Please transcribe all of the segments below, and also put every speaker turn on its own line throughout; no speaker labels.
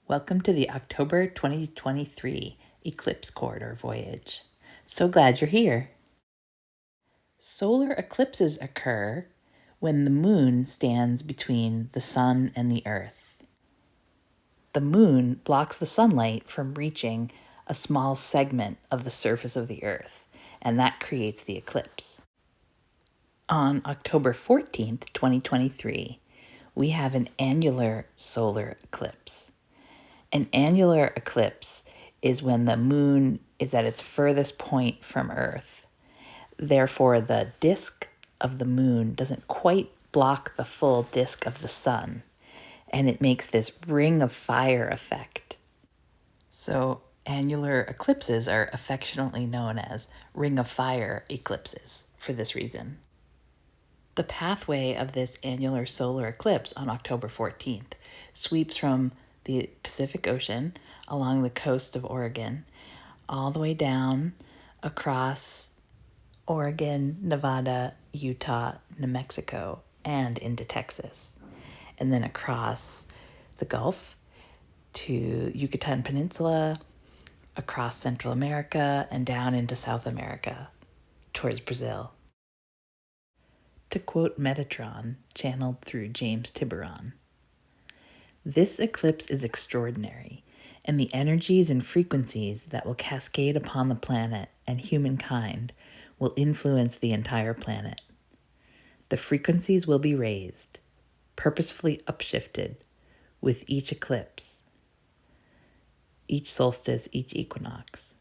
Welcome to the October 2023 Eclipse Corridor Voyage. So glad you're here. Solar eclipses occur when the moon stands between the sun and the earth. The moon blocks the sunlight from reaching a small segment of the surface of the earth, and that creates the eclipse. On October 14th, 2023, we have an annular solar eclipse. An annular eclipse is when the moon is at its furthest point from Earth. Therefore, the disk of the moon doesn't quite block the full disk of the sun, and it makes this ring of fire effect. So, annular eclipses are affectionately known as ring of fire eclipses for this reason. The pathway of this annular solar eclipse on October 14th sweeps from the Pacific Ocean along the coast of Oregon, all the way down across Oregon, Nevada, Utah, New Mexico, and into Texas, and then across the Gulf to Yucatan Peninsula, across Central America, and down into South America towards Brazil. To quote Metatron, channeled through James Tiburon, "This eclipse is extraordinary, and the energies and frequencies that will cascade upon the planet and humankind will influence the entire planet. The frequencies will be raised, purposefully upshifted, with each eclipse, each solstice, each equinox.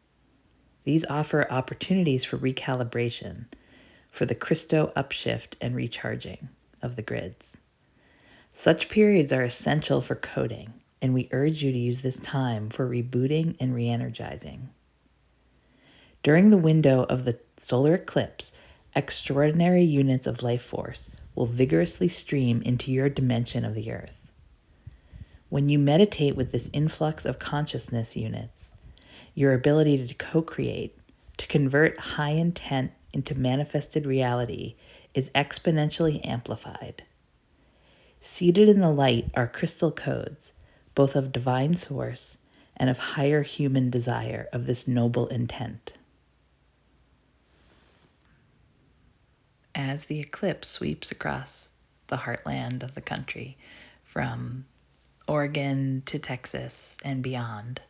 These offer opportunities for recalibration, for the Christo upshift and recharging of the grids. Such periods are essential for coding, and we urge you to use this time for rebooting and re-energizing. During the window of the solar eclipse, extraordinary units of life force will vigorously stream into your dimension of the earth. When you meditate with this influx of consciousness units, your ability to co-create, to convert high intent into manifested reality is exponentially amplified. Seated in the light are crystal codes, both of divine source and of higher human desire of this noble intent." As the eclipse sweeps across the heartland of the country, from Oregon to Texas and beyond,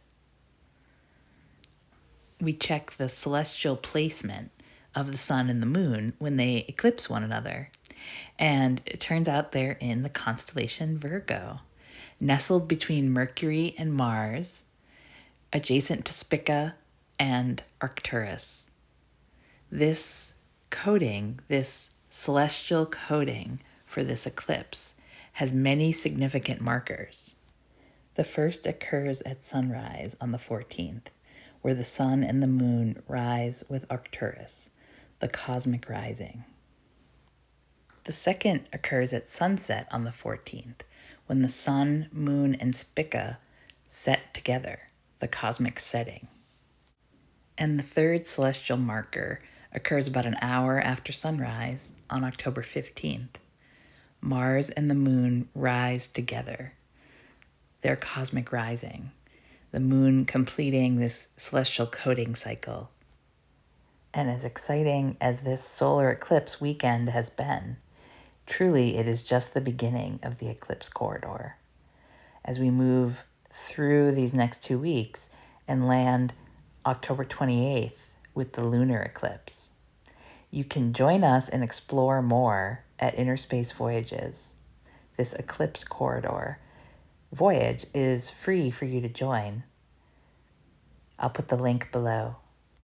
we check the celestial placement of the sun and the moon when they eclipse one another. And it turns out they're in the constellation Virgo, nestled between Mercury and Mars, adjacent to Spica and Arcturus. This coding, this celestial coding for this eclipse, has many significant markers. The first occurs at sunrise on the 14th, where the sun and the moon rise with Arcturus, the cosmic rising. The second occurs at sunset on the 14th, when the sun, moon, and Spica set together, the cosmic setting. And the third celestial marker occurs about an hour after sunrise on October 15th. Mars and the moon rise together, their cosmic rising, the moon completing this celestial coding cycle. And as exciting as this solar eclipse weekend has been, truly, it is just the beginning of the eclipse corridor. As we move through these next 2 weeks and land October 28th with the lunar eclipse, you can join us and explore more at Inner Space Voyages. This eclipse corridor voyage is free for you to join. I'll put the link below.